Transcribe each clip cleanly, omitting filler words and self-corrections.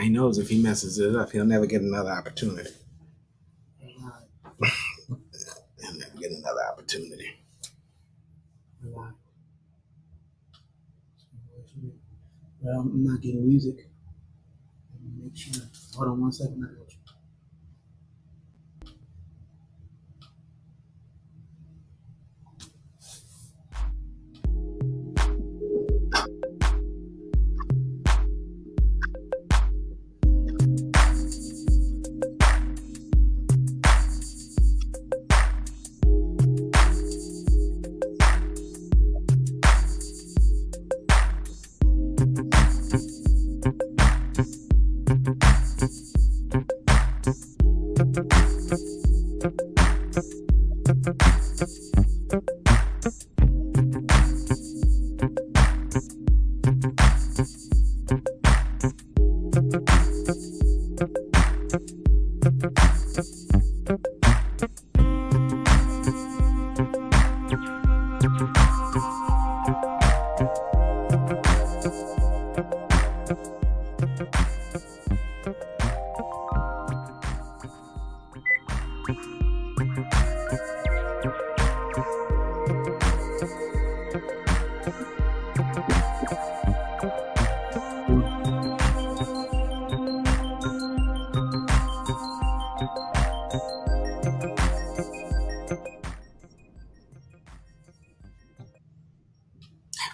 He knows if he messes it up, he'll never get another opportunity. He'll never get another opportunity. Well, I'm not getting music. Let me make sure. Hold on 1 second. I got you.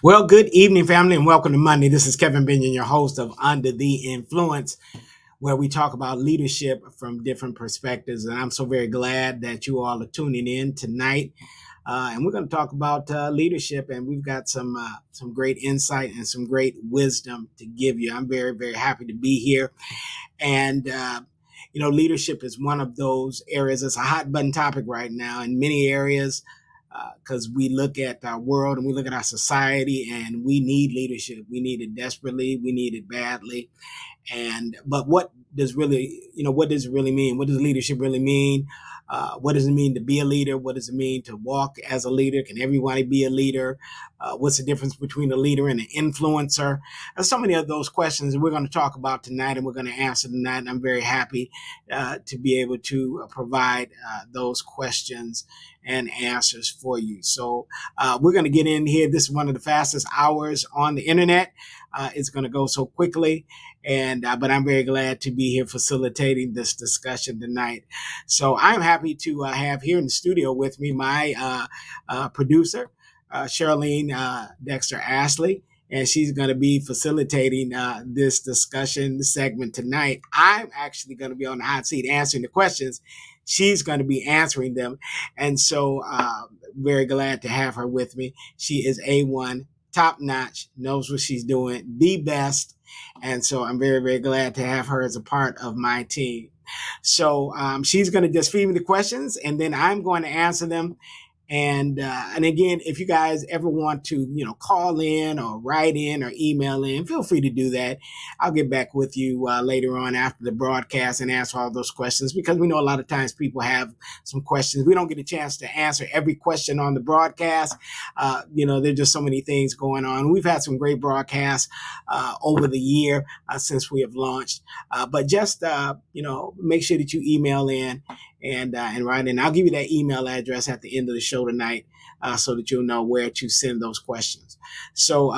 Well, good evening, family, and welcome to Monday. This is Kevin Binion, your host of Under the Influence, where we talk about leadership from different perspectives. And I'm so very glad that you all are tuning in tonight. And we're going to talk about leadership, and we've got some great insight and some great wisdom to give you. I'm very, very happy to be here. And leadership is one of those areas. It's a hot button topic right now in many areas, because we look at our world and we look at our society, and we need leadership. We need it desperately. We need it badly. But what does it really mean? What does leadership really mean? What does it mean to be a leader? What does it mean to walk as a leader? Can everybody be a leader? What's the difference between a leader and an influencer? There's so many of those questions that we're going to talk about tonight, and we're going to answer tonight. And I'm very happy to be able to provide those questions and answers for you. So we're going to get in here. This is one of the fastest hours on the internet. It's going to go so quickly. But I'm very glad to be here facilitating this discussion tonight. So I'm happy to have here in the studio with me my producer, Charlene Dexter Ashley, and she's going to be facilitating this discussion segment tonight. I'm actually going to be on the hot seat answering the questions. She's going to be answering them. And so very glad to have her with me. She is A1, top notch, knows what she's doing, the best. And so I'm very, very glad to have her as a part of my team. So she's going to just feed me the questions, and then I'm going to answer them. And again, if you guys ever want to, call in or write in or email in, feel free to do that. I'll get back with you later on after the broadcast and answer all those questions, because we know a lot of times people have some questions. We don't get a chance to answer every question on the broadcast. There's just so many things going on. We've had some great broadcasts over the year since we have launched. But just, make sure that you email in and write in. I'll give you that email address at the end of the show tonight, so that you'll know where to send those questions. So,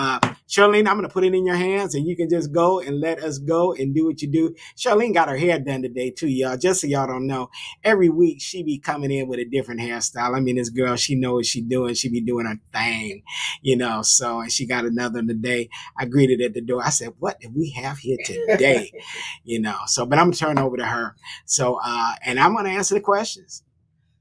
Charlene, I'm going to put it in your hands, and you can just go and let us go and do what you do. Charlene got her hair done today too, y'all. Just so y'all don't know, every week she be coming in with a different hairstyle. I mean, this girl, she knows what she's doing. She be doing her thing, so, and she got another one today. I greeted at the door. I said, what do we have here today? So, but I'm going to turn over to her. So, and I'm going to answer the questions.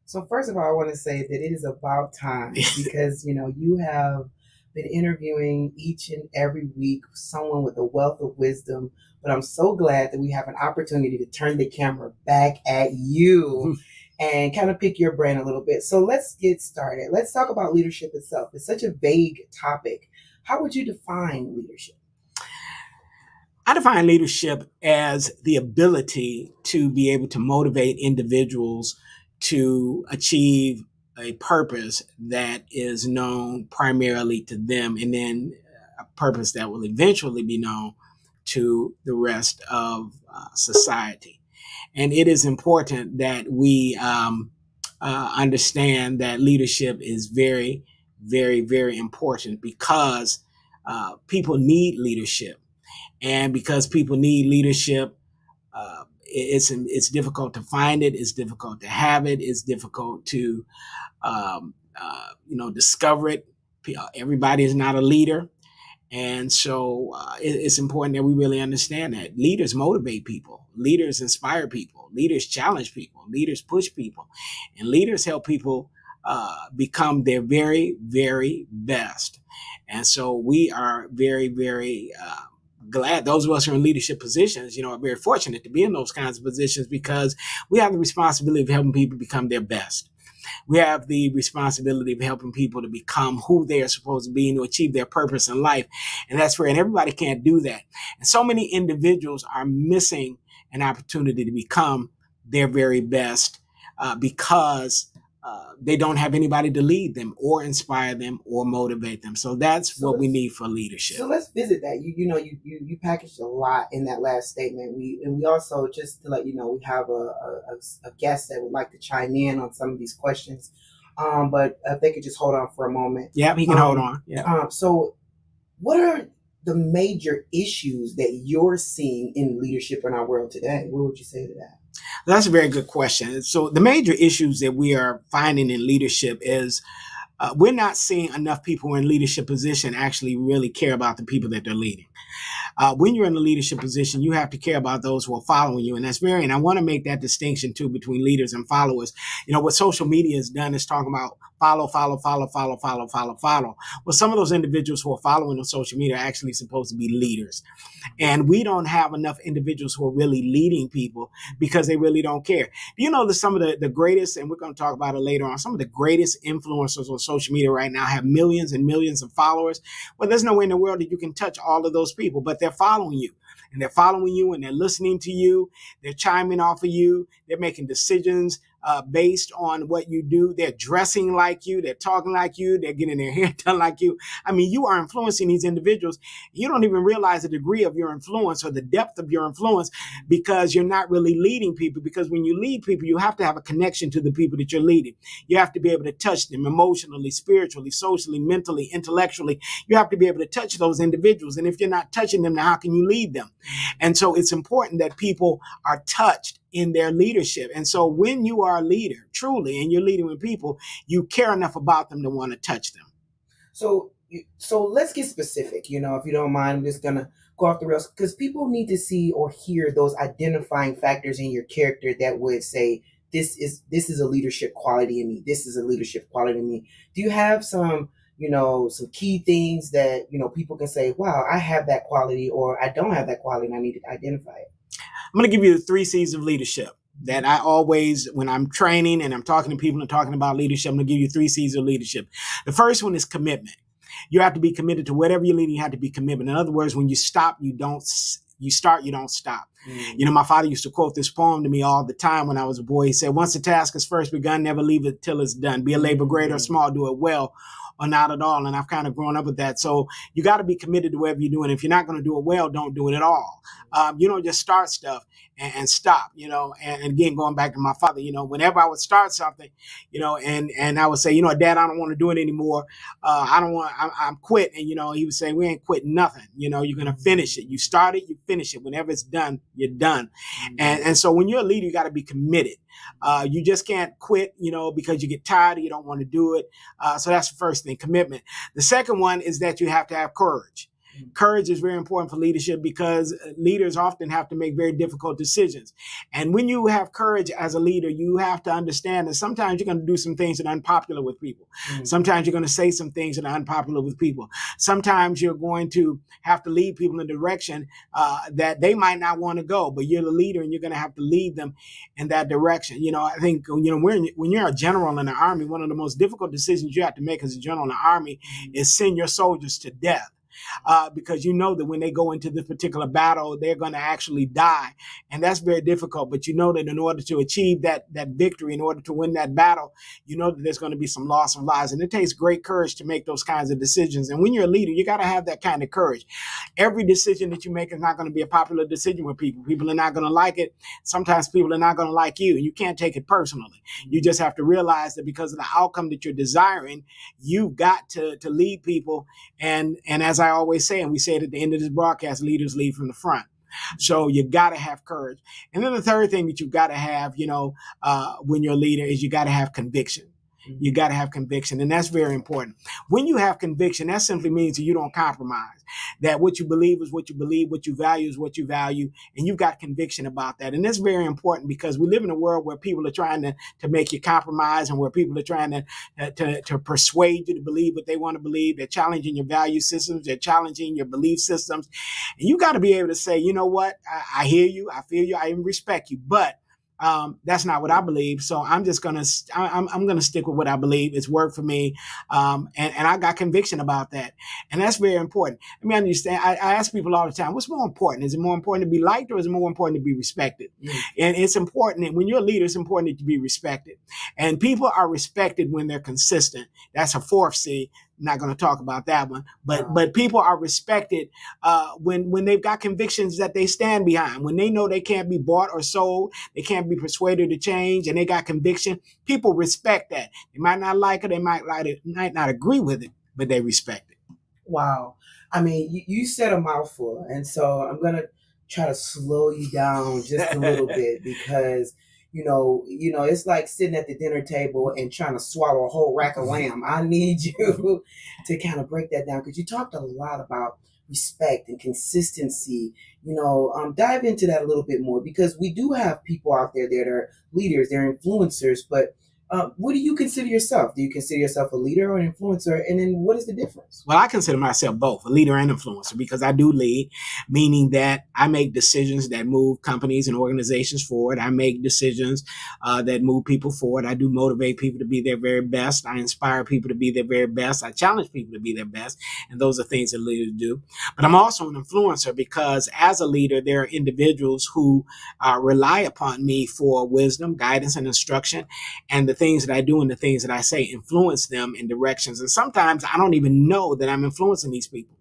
So first of all, I want to say that it is about time, because, you have been interviewing each and every week someone with a wealth of wisdom. But I'm so glad that we have an opportunity to turn the camera back at you and kind of pick your brain a little bit. So let's get started. Let's talk about leadership itself. It's such a vague topic. How would you define leadership? I define leadership as the ability to be able to motivate individuals to achieve a purpose that is known primarily to them, and then a purpose that will eventually be known to the rest of society. And it is important that we understand that leadership is very, very, very important because people need leadership. And because people need leadership, it's difficult to find it. It's difficult to have it. It's difficult to discover it. Everybody is not a leader. And so it's important that we really understand that leaders motivate people, leaders inspire people, leaders challenge people, leaders push people, and leaders help people become their very, very best. And so we are very, very glad, those of us who are in leadership positions, are very fortunate to be in those kinds of positions because we have the responsibility of helping people become their best. We have the responsibility of helping people to become who they are supposed to be and to achieve their purpose in life. And that's rare. And everybody can't do that. And so many individuals are missing an opportunity to become their very best because they don't have anybody to lead them or inspire them or motivate them. So that's what we need for leadership. So let's visit that. You packaged a lot in that last statement. We also, just to let you know, we have a guest that would like to chime in on some of these questions. But if they could just hold on for a moment. Yeah, he can hold on. Yeah. So what are the major issues that you're seeing in leadership in our world today? What would you say to that? That's a very good question. So the major issues that we are finding in leadership is we're not seeing enough people in leadership position actually really care about the people that they're leading. When you're in a leadership position, you have to care about those who are following you. And and I want to make that distinction too between leaders and followers. What social media has done is talking about follow. Well, some of those individuals who are following on social media are actually supposed to be leaders. And we don't have enough individuals who are really leading people because they really don't care. Do you know that some of the greatest, and we're going to talk about it later on, some of the greatest influencers on social media right now have millions and millions of followers? Well, there's no way in the world that you can touch all of those people, but they're following you. And they're following you and they're listening to you. They're chiming off of you. They're making decisions based on what you do. They're dressing like you. They're talking like you. They're getting their hair done like you. I mean, you are influencing these individuals. You don't even realize the degree of your influence or the depth of your influence because you're not really leading people. Because when you lead people, you have to have a connection to the people that you're leading. You have to be able to touch them emotionally, spiritually, socially, mentally, intellectually. You have to be able to touch those individuals. And if you're not touching them, then how can you lead them? And so it's important that people are touched in their leadership. And so when you are a leader, truly, and you're leading with people, you care enough about them to want to touch them. So let's get specific, if you don't mind. I'm just going to go off the rails because people need to see or hear those identifying factors in your character that would say, this is a leadership quality in me. This is a leadership quality in me. Do you have some key things that, people can say, wow, I have that quality, or I don't have that quality and I need to identify it? I'm going to give you the 3 C's of leadership that I always, when I'm training and I'm talking to people and talking about leadership, I'm going to give you 3 C's of leadership. The first one is commitment. You have to be committed to whatever you're leading. You have to be committed. In other words, when you stop, you don't. You start, you don't stop. My father used to quote this poem to me all the time when I was a boy. He said, once the task is first begun, never leave it till it's done. Be a labor great or small, do it well or not at all. And I've kind of grown up with that. So you got to be committed to whatever you're doing. If you're not going to do it well, don't do it at all. You don't just start stuff and stop, and again, going back to my father, whenever I would start something, and I would say, Dad, I don't want to do it anymore. I'm quit. And, he would say, we ain't quitting nothing. You're going to finish it. You start it, you finish it. Whenever it's done, you're done. And so when you're a leader, you got to be committed. You just can't quit, because you get tired or you don't want to do it. So that's the first thing, commitment. The second one is that you have to have courage. Courage is very important for leadership because leaders often have to make very difficult decisions. And when you have courage as a leader, you have to understand that sometimes you're going to do some things that are unpopular with people. Sometimes you're going to say some things that are unpopular with people. Sometimes you're going to have to lead people in a direction that they might not want to go, but you're the leader and you're going to have to lead them in that direction. I think, when you're a general in the Army, one of the most difficult decisions you have to make as a general in the Army is send your soldiers to death. because you know that when they go into this particular battle, they're going to actually die. And that's very difficult. But you know that in order to achieve that victory, in order to win that battle, you know that there's going to be some loss of lives. And it takes great courage to make those kinds of decisions. And when you're a leader, you got to have that kind of courage. Every decision that you make is not going to be a popular decision with people. People are not going to like it. Sometimes people are not going to like you, and you can't take it personally. You just have to realize that because of the outcome that you're desiring, you've got to lead people. And as I always say, and we say it at the end of this broadcast, leaders lead from the front. So you got to have courage. And then the third thing that you've got to have, when you're a leader, is you got to have conviction. You got to have conviction. And that's very important. When you have conviction, that simply means that you don't compromise, that what you believe is what you believe, what you value is what you value, and you've got conviction about that. And that's very important because we live in a world where people are trying to make you compromise, and where people are trying to persuade you to believe what they want to believe. They're challenging your value systems. They're challenging your belief systems. And you got to be able to say, you know what? I hear you. I feel you. I even respect you. But that's not what I believe. So I'm just going to, I'm going to stick with what I believe. It's worked for me. And I got conviction about that. And that's very important. I mean, understand, I ask people all the time, what's more important? Is it more important to be liked, or is it more important to be respected? Mm-hmm. And it's important that when you're a leader, it's important to be respected. And people are respected when they're consistent. That's a fourth C. Not going to talk about that one, but people are respected when they've got convictions that they stand behind. When they know they can't be bought or sold, they can't be persuaded to change, and they got conviction. People respect that. They might not like it, they might not agree with it, but they respect it. Wow, I mean, you said a mouthful, and so I'm going to try to slow you down just a little bit because. You know, it's like sitting at the dinner table and trying to swallow a whole rack of lamb. I need you to kind of break that down, because you talked a lot about respect and consistency. Dive into that a little bit more, because we do have people out there that are leaders, they're influencers, but what do you consider yourself? Do you consider yourself a leader or an influencer? And then what is the difference? Well, I consider myself both a leader and influencer, because I do lead, meaning that I make decisions that move companies and organizations forward. I make decisions that move people forward. I do motivate people to be their very best. I inspire people to be their very best. I challenge people to be their best. And those are things that leaders do. But I'm also an influencer, because as a leader, there are individuals who rely upon me for wisdom, guidance, and instruction. And the things that I do and the things that I say influence them in directions. And sometimes I don't even know that I'm influencing these people.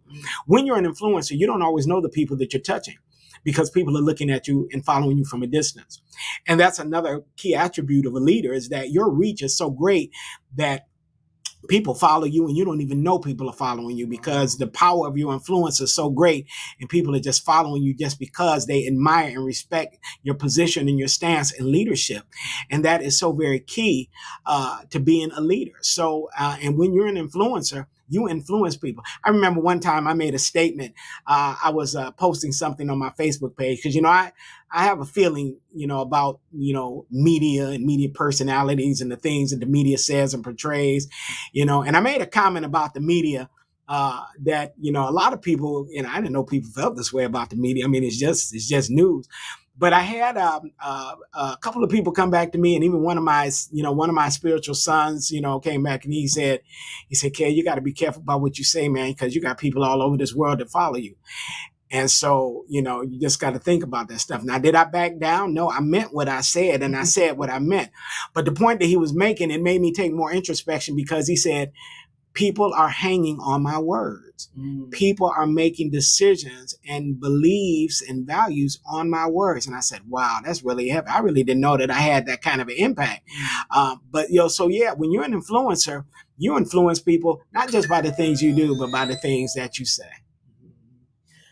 When you're an influencer, you don't always know the people that you're touching, because people are looking at you and following you from a distance. And that's another key attribute of a leader, is that your reach is so great that people follow you and you don't even know people are following you, because the power of your influence is so great, and people are just following you just because they admire and respect your position and your stance in leadership. And that is so very key to being a leader. So, and when you're an influencer, you influence people. I remember one time I made a statement. I was posting something on my Facebook page, because, I have a feeling, about, media and media personalities and the things that the media says and portrays, and I made a comment about the media that, a lot of people, I didn't know people felt this way about the media. I mean, it's just news. But I had a couple of people come back to me, and even one of my spiritual sons, came back, and he said, Kay, you got to be careful about what you say, man, because you got people all over this world that follow you. And so, you just got to think about that stuff. Now, did I back down? No, I meant what I said, and I said what I meant. But the point that he was making, it made me take more introspection, because he said, people are hanging on my words. People are making decisions and beliefs and values on my words. And I said, wow, that's really heavy. I really didn't know that I had that kind of an impact. But when you're an influencer, you influence people, not just by the things you do, but by the things that you say.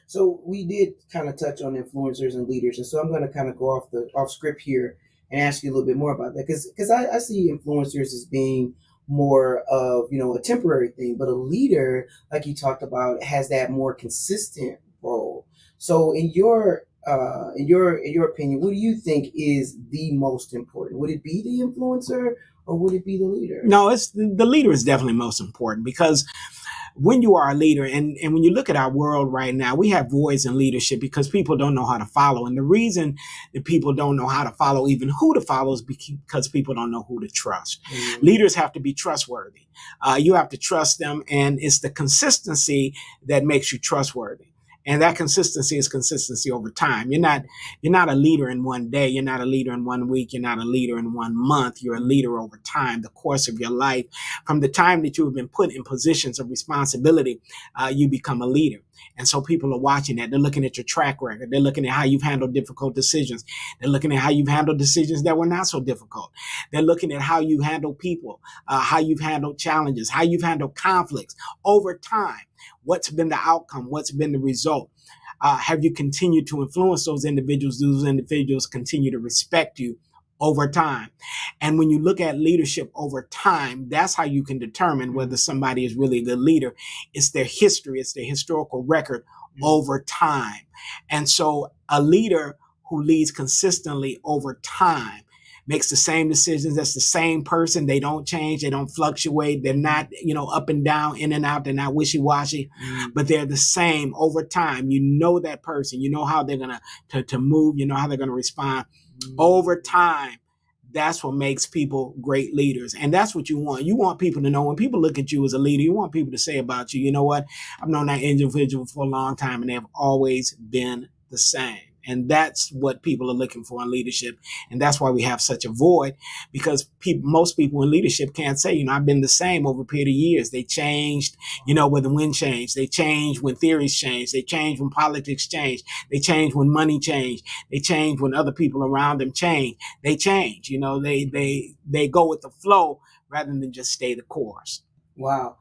So we did kind of touch on influencers and leaders. And so I'm going to kind of go off script here and ask you a little bit more about that. Because I see influencers as being more of, a temporary thing, but a leader, like you talked about, has that more consistent role. So in your opinion, what do you think is the most important? Would it be the influencer, or would it be the leader? No, it's the leader is definitely most important, because when you are a leader, and when you look at our world right now, we have voids in leadership because people don't know how to follow. And the reason that people don't know how to follow, even who to follow, is because people don't know who to trust. Mm-hmm. Leaders have to be trustworthy. You have to trust them, and it's the consistency that makes you trustworthy. And that consistency is consistency over time. You're not a leader in one day. You're not a leader in 1 week. You're not a leader in 1 month. You're a leader over time, the course of your life. From the time that you have been put in positions of responsibility, you become a leader. And so people are watching that. They're looking at your track record. They're looking at how you've handled difficult decisions. They're looking at how you've handled decisions that were not so difficult. They're looking at how you handle people, how you've handled challenges, how you've handled conflicts over time. What's been the outcome? What's been the result? Have you continued to influence those individuals? Do those individuals continue to respect you over time? And when you look at leadership over time, that's how you can determine whether somebody is really a good leader. It's their history. It's their historical record over time. And so a leader who leads consistently over time makes the same decisions. That's the same person. They don't change. They don't fluctuate. They're not, up and down, in and out. They're not wishy-washy, but they're the same over time. You know that person. You know how they're going to move. You know how they're going to respond over time. That's what makes people great leaders. And that's what you want. You want people to know, when people look at you as a leader, you want people to say about you, you know what? I've known that individual for a long time, and they've always been the same. And that's what people are looking for in leadership. And that's why we have such a void, because most people in leadership can't say, I've been the same over a period of years. They changed, when the wind changed. They changed when theories changed. They changed when politics changed. They changed when money changed. They changed when other people around them changed. They change, they go with the flow rather than just stay the course. Wow.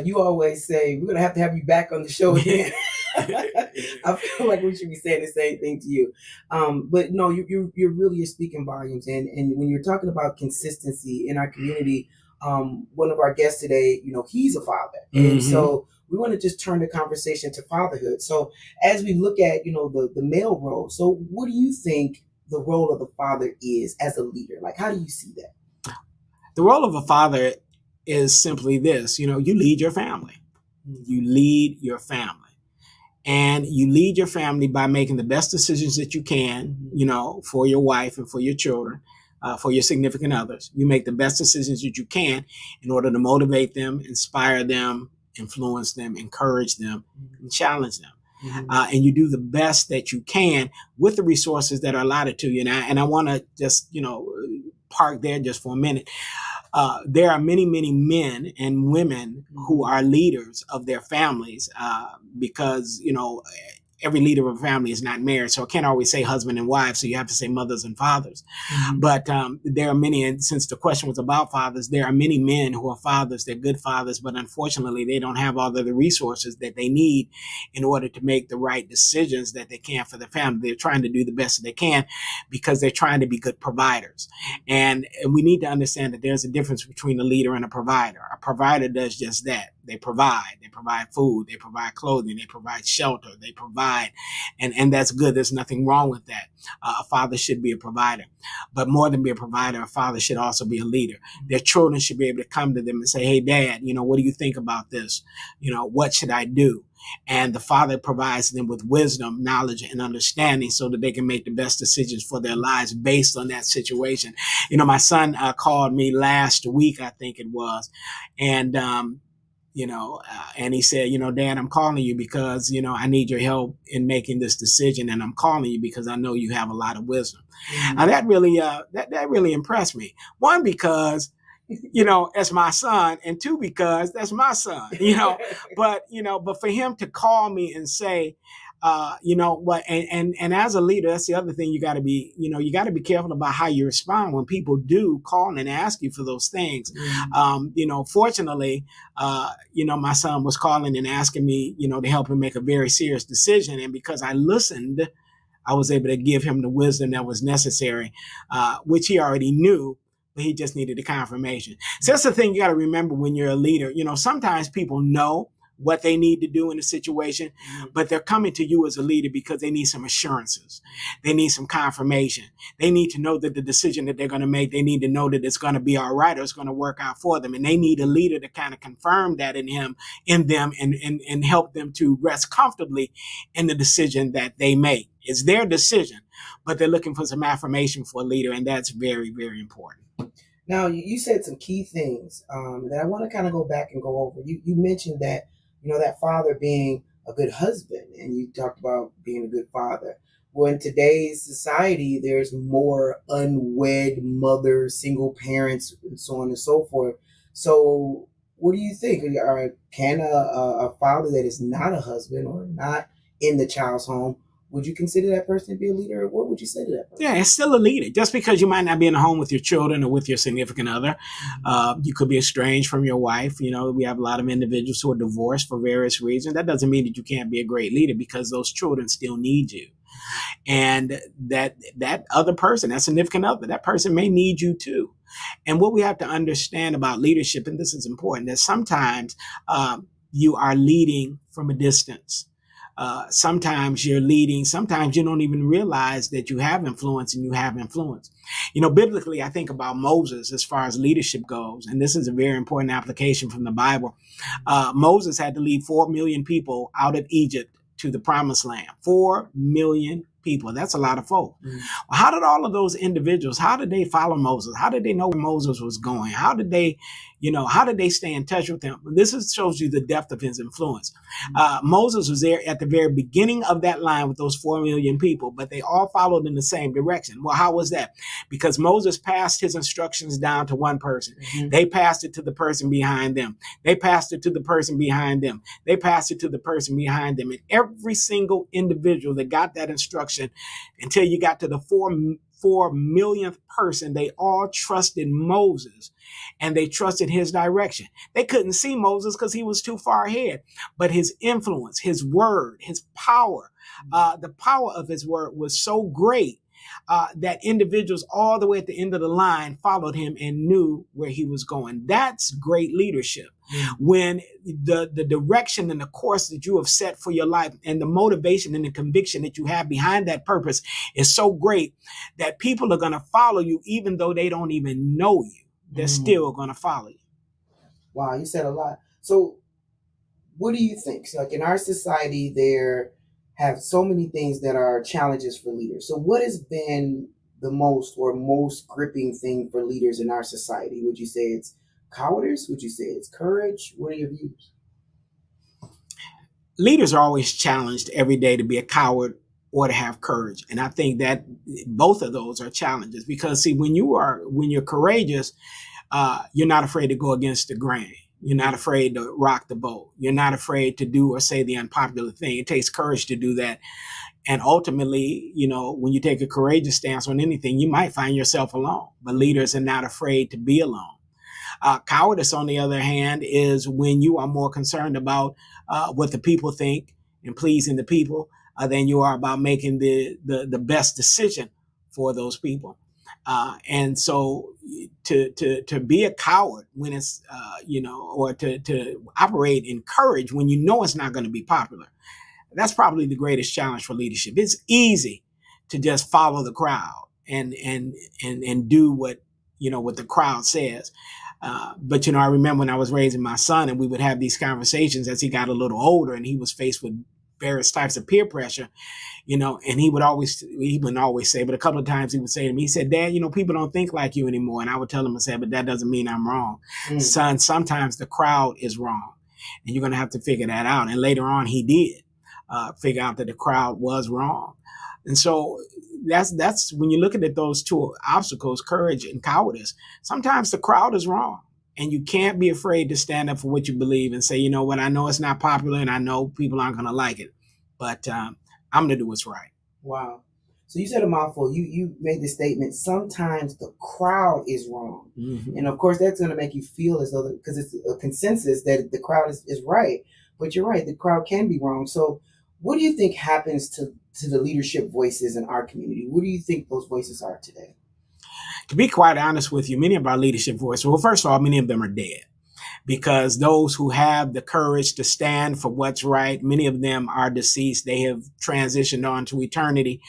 You always say, we're going to have you back on the show again. I feel like we should be saying the same thing to you. But no, you're really speaking volumes. And when you're talking about consistency in our community, one of our guests today, he's a father. Mm-hmm. And so we want to just turn the conversation to fatherhood. So as we look at, the male role, so what do you think the role of the father is as a leader? Like, how do you see that? The role of a father is simply this, you lead your family. You lead your family. And you lead your family by making the best decisions that you can, for your wife and for your children, for your significant others. You make the best decisions that you can in order to motivate them, inspire them, influence them, encourage them, and challenge them. Mm-hmm. And you do the best that you can with the resources that are allotted to you. And I want to just, park there just for a minute. There are many, many men and women who are leaders of their families because, every leader of a family is not married. So I can't always say husband and wife. So you have to say mothers and fathers. Mm-hmm. But there are many, and since the question was about fathers, there are many men who are fathers. They're good fathers, but unfortunately, they don't have all of the resources that they need in order to make the right decisions that they can for their family. They're trying to do the best that they can because they're trying to be good providers. And we need to understand that there's a difference between a leader and a provider. A provider does just that. They provide food, they provide clothing, they provide shelter, they provide, and that's good. There's nothing wrong with that. A father should be a provider, but more than be a provider, a father should also be a leader. Their children should be able to come to them and say, hey, Dad, what do you think about this? What should I do? And the father provides them with wisdom, knowledge, and understanding so that they can make the best decisions for their lives based on that situation. My son called me last week, I think it was, and and he said, Dad, I'm calling you because, I need your help in making this decision. And I'm calling you because I know you have a lot of wisdom. Mm-hmm. Now that really, that really impressed me. One, because, as my son, and two, because that's my son, but for him to call me and say, and as a leader, that's the other thing you got to be, you got to be careful about how you respond when people do call and ask you for those things. Mm-hmm. Fortunately, my son was calling and asking me, to help him make a very serious decision. And because I listened, I was able to give him the wisdom that was necessary, which he already knew, but he just needed the confirmation. So that's the thing you got to remember when you're a leader. Sometimes people know what they need to do in the situation, but they're coming to you as a leader because they need some assurances. They need some confirmation. They need to know that the decision that they're going to make, they need to know that it's going to be all right or it's going to work out for them. And they need a leader to kind of confirm that in them and help them to rest comfortably in the decision that they make. It's their decision, but they're looking for some affirmation for a leader. And that's very, very important. Now, you said some key things that I want to kind of go back and go over. You mentioned that, that father being a good husband, and you talked about being a good father. Well, in today's society, there's more unwed mothers, single parents, and so on and so forth. So what do you think? Can a father that is not a husband or not in the child's home, would you consider that person to be a leader? Or what would you say to that person? Yeah, it's still a leader. Just because you might not be in the home with your children or with your significant other, you could be estranged from your wife. We have a lot of individuals who are divorced for various reasons. That doesn't mean that you can't be a great leader, because those children still need you. And that other person, that significant other, that person may need you too. And what we have to understand about leadership, and this is important, that sometimes you are leading from a distance. Sometimes you're leading, sometimes you don't even realize that you have influence and you have influence. Biblically, I think about Moses as far as leadership goes, and this is a very important application from the Bible. Moses had to lead 4 million people out of Egypt to the promised land. 4 million people. That's a lot of folk. Well, how did all of those individuals, how did they follow Moses? How did they know where Moses was going? How did they stay in touch with him? This shows you the depth of his influence. Moses was there at the very beginning of that line with those 4 million people, but they all followed in the same direction. Well, how was that? Because Moses passed his instructions down to one person. They passed it to the person behind them. They passed it to the person behind them. They passed it to the person behind them. And every single individual that got that instruction, until you got to the 4 millionth person, they all trusted Moses and they trusted his direction. They couldn't see Moses because he was too far ahead, but his influence, his word, his power, the power of his word was so great that individuals all the way at the end of the line followed him and knew where he was going. That's great leadership. When the direction and the course that you have set for your life and the motivation and the conviction that you have behind that purpose is so great that people are going to follow you even though they don't even know you. They're still going to follow you. Wow, you said a lot. So what do you think? So like in our society, there have so many things that are challenges for leaders. So what has been the most gripping thing for leaders in our society? Would you say it's cowardice? Would you say it's courage? What are your views? Leaders are always challenged every day to be a coward or to have courage. And I think that both of those are challenges because, see, when you're courageous, you're not afraid to go against the grain. You're not afraid to rock the boat. You're not afraid to do or say the unpopular thing. It takes courage to do that. And ultimately, when you take a courageous stance on anything, you might find yourself alone. But leaders are not afraid to be alone. Cowardice, on the other hand, is when you are more concerned about what the people think and pleasing the people than you are about making the best decision for those people. And so to be a coward when it's, or to operate in courage when you know it's not going to be popular, that's probably the greatest challenge for leadership. It's easy to just follow the crowd and do what the crowd says. But I remember when I was raising my son and we would have these conversations as he got a little older and he was faced with various types of peer pressure, and he wouldn't always say, but a couple of times he would say to me, he said, "Dad, people don't think like you anymore." And I would tell him, I said, "But that doesn't mean I'm wrong. Son, sometimes the crowd is wrong and you're going to have to figure that out." And later on he did figure out that the crowd was wrong. And so that's when you're looking at those two obstacles, courage and cowardice, sometimes the crowd is wrong. And you can't be afraid to stand up for what you believe and say, you know what, I know it's not popular and I know people aren't going to like it, but I'm going to do what's right. Wow. So you said a mouthful. You made the statement, sometimes the crowd is wrong. Mm-hmm. And of course, that's going to make you feel as though, because it's a consensus that the crowd is right. But you're right, the crowd can be wrong. So what do you think happens to the leadership voices in our community? What do you think those voices are today? To be quite honest with you, many of our leadership voices, well, first of all, many of them are dead. because those who have the courage to stand for what's right, many of them are deceased. They have transitioned on to eternity.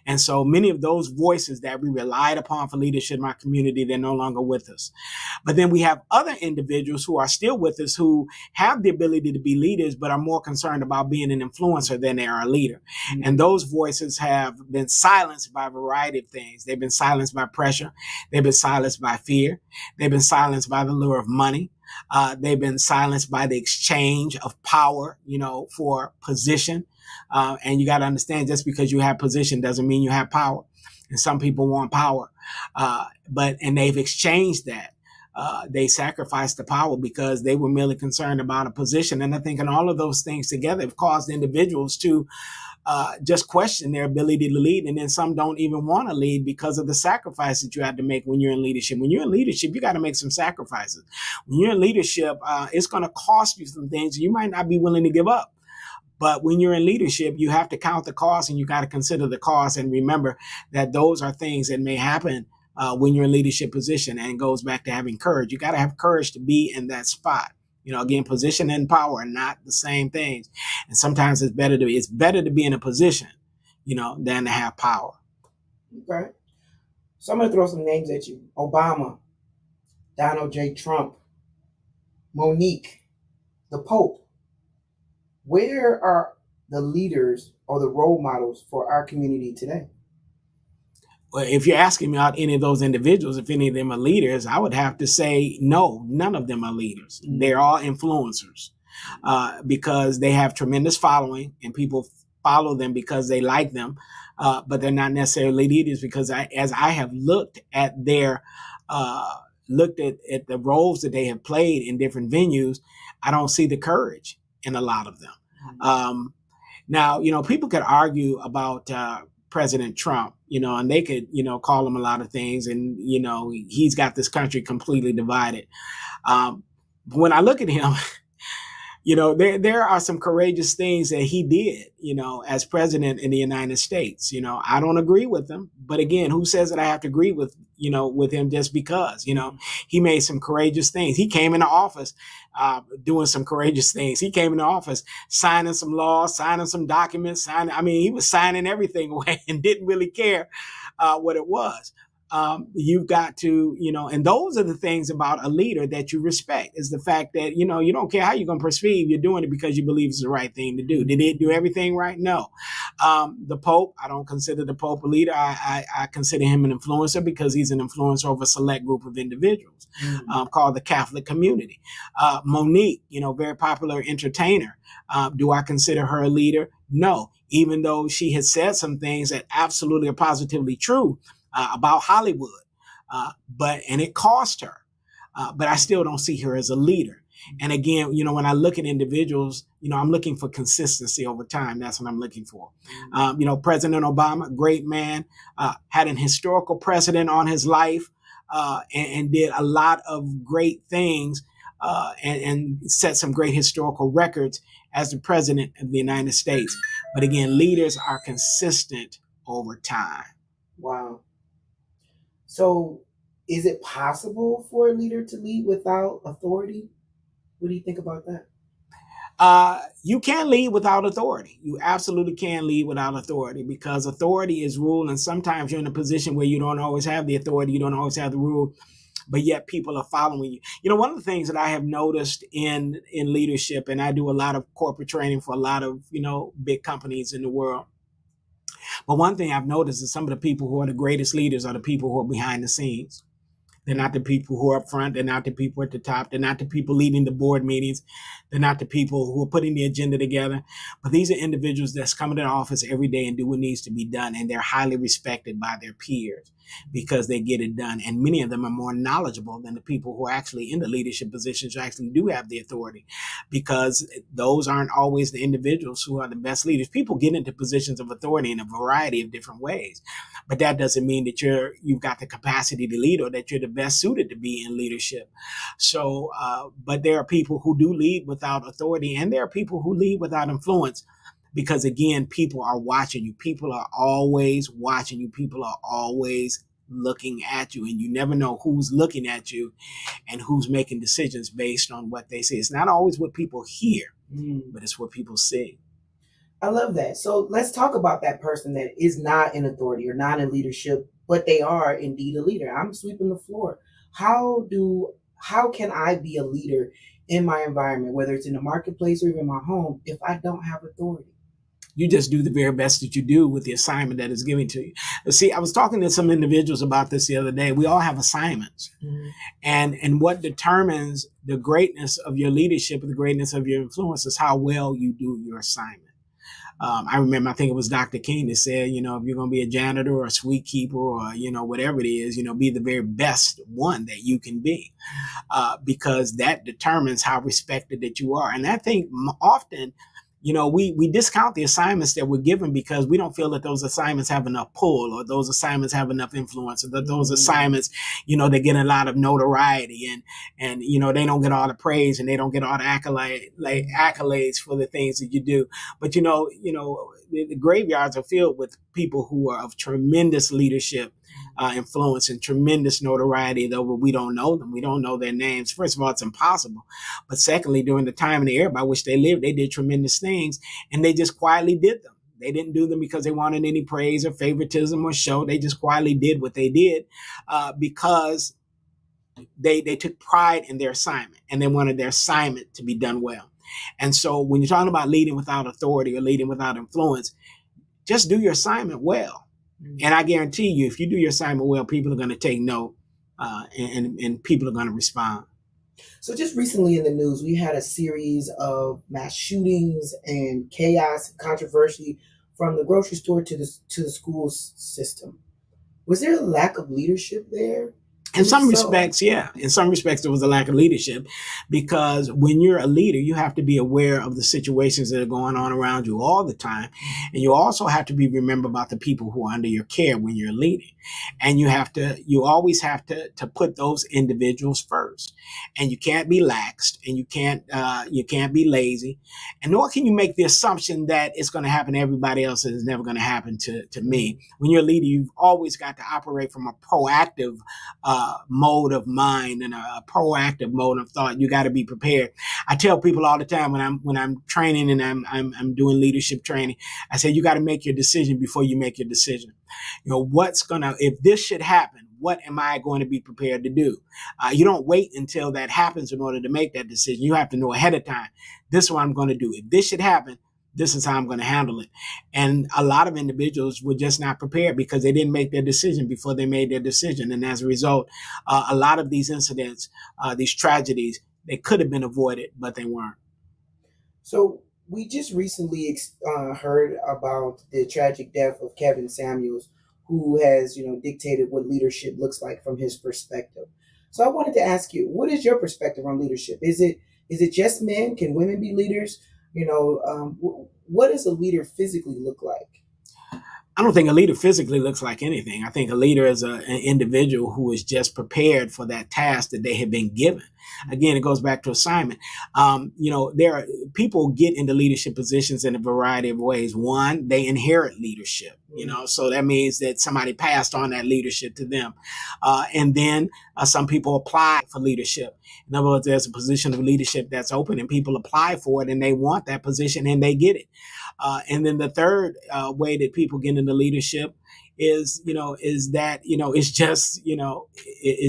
And so many of those voices that we relied upon for leadership in our community, they're no longer with us. But then we have other individuals who are still with us who have the ability to be leaders, but are more concerned about being an influencer than they are a leader. Mm-hmm. And those voices have been silenced by a variety of things. They've been silenced by pressure. They've been silenced by fear. They've been silenced by the lure of money. They've been silenced by the exchange of power, for position. And you got to understand, just because you have position doesn't mean you have power. And some people want power, and they've exchanged that. They sacrificed the power because they were merely concerned about a position. And I think in all of those things together have caused individuals to just question their ability to lead. And then some don't even want to lead because of the sacrifices you have to make when you're in leadership. When you're in leadership, you got to make some sacrifices. When you're in leadership, it's going to cost you some things you might not be willing to give up. But when you're in leadership, you have to count the cost, and you got to consider the cost and remember that those are things that may happen when you're in leadership position. And it goes back to having courage. You got to have courage to be in that spot. Again, position and power are not the same things. And sometimes it's better to be in a position, than to have power. Okay. So I'm going to throw some names at you. Obama, Donald J. Trump, Monique, the Pope. Where are the leaders or the role models for our community today? Well, if you're asking me about any of those individuals, if any of them are leaders, I would have to say no, none of them are leaders. Mm-hmm. They're all influencers because they have tremendous following and people follow them because they like them, but they're not necessarily leaders because as I have looked at their looked at the roles that they have played in different venues, I don't see the courage in a lot of them. Mm-hmm. Now, people could argue about President Trump, and they could, call him a lot of things. And, he's got this country completely divided. But when I look at him, there are some courageous things that he did, as president in the United States. I don't agree with him. But again, who says that I have to agree with him just because, he made some courageous things. He came into office doing some courageous things. He came into office signing some laws, signing some documents, he was signing everything away and didn't really care what it was. You've got to, and those are the things about a leader that you respect, is the fact that, you don't care how you're going to perceive, you're doing it because you believe it's the right thing to do. Did it do everything right? No. The Pope, I don't consider the Pope a leader. I consider him an influencer because he's an influencer over a select group of individuals called the Catholic community. Monique, very popular entertainer. Do I consider her a leader? No, even though she has said some things that absolutely are positively true about Hollywood, and it cost her. But I still don't see her as a leader. And again, when I look at individuals, I'm looking for consistency over time. That's what I'm looking for. President Obama, great man, had an historical precedent on his life and did a lot of great things and set some great historical records as the president of the United States. But again, leaders are consistent over time. Wow. So is it possible for a leader to lead without authority? What do you think about that? You can lead without authority. You absolutely can lead without authority because authority is rule. And sometimes you're in a position where you don't always have the authority. You don't always have the rule, but yet people are following you. One of the things that I have noticed in leadership, and I do a lot of corporate training for a lot of, big companies in the world. But one thing I've noticed is some of the people who are the greatest leaders are the people who are behind the scenes. They're not the people who are up front. They're not the people at the top. They're not the people leading the board meetings. They're not the people who are putting the agenda together. But these are individuals that's coming to the office every day and do what needs to be done. And they're highly respected by their peers because they get it done. And many of them are more knowledgeable than the people who are actually in the leadership positions who actually do have the authority, because those aren't always the individuals who are the best leaders. People get into positions of authority in a variety of different ways, but that doesn't mean that you've got the capacity to lead or that you're the best suited to be in leadership. So, but there are people who do lead without authority, and there are people who lead without influence. Because again, people are watching you. People are always watching you. People are always looking at you, and you never know who's looking at you and who's making decisions based on what they see. It's not always what people hear, but it's what people see. I love that. So let's talk about that person that is not in authority or not in leadership, but they are indeed a leader. I'm sweeping the floor. How can I be a leader in my environment, whether it's in the marketplace or even my home, if I don't have authority? You just do the very best that you do with the assignment that is given to you. See, I was talking to some individuals about this the other day. We all have assignments. Mm-hmm. And what determines the greatness of your leadership and the greatness of your influence is how well you do your assignment. I remember, I think it was Dr. King that said, if you're going to be a janitor or a sweet keeper or, whatever it is, be the very best one that you can be, because that determines how respected that you are. And I think often, we discount the assignments that we're given because we don't feel that those assignments have enough pull, or those assignments have enough influence, or that those assignments, they get a lot of notoriety, and they don't get all the praise, and they don't get all the accolades for the things that you do. But the graveyards are filled with people who are of tremendous leadership, influence, and tremendous notoriety, though we don't know them. We don't know their names. First of all, it's impossible. But secondly, during the time and the era by which they lived, they did tremendous things, and they just quietly did them. They didn't do them because they wanted any praise or favoritism or show. They just quietly did what they did, because they took pride in their assignment, and they wanted their assignment to be done well. And so when you're talking about leading without authority or leading without influence, just do your assignment well. And I guarantee you, if you do your assignment well, people are going to take note, and people are going to respond. So just recently in the news, we had a series of mass shootings and chaos and controversy from the grocery store to the school system. Was there a lack of leadership there? In some respects, yeah. In some respects, there was a lack of leadership, because when you're a leader, you have to be aware of the situations that are going on around you all the time. And you also have to remember about the people who are under your care when you're leading. And you always have to put those individuals first. And you can't be laxed, and you can't be lazy. And nor can you make the assumption that it's going to happen to everybody else and it's never going to happen to me. When you're a leader, you've always got to operate from a proactive mode of mind and a proactive mode of thought. You got to be prepared. I tell people all the time when I'm training and I'm doing leadership training, I say, you got to make your decision before you make your decision. If this should happen, what am I going to be prepared to do? You don't wait until that happens in order to make that decision. You have to know ahead of time, this is what I'm going to do. If this should happen, this is how I'm going to handle it. And a lot of individuals were just not prepared because they didn't make their decision before they made their decision. And as a result, a lot of these incidents, these tragedies, they could have been avoided, but they weren't. So we just recently heard about the tragic death of Kevin Samuels, who has, dictated what leadership looks like from his perspective. So I wanted to ask you, what is your perspective on leadership? Is it just men? Can women be leaders? What does a leader physically look like? I don't think a leader physically looks like anything. I think a leader is an individual who is just prepared for that task that they have been given. Again, it goes back to assignment. There are people get into leadership positions in a variety of ways. One, they inherit leadership, so that means that somebody passed on that leadership to them. And then some people apply for leadership. In other words, there's a position of leadership that's open and people apply for it and they want that position and they get it. And then the third way that people get into leadership is that it's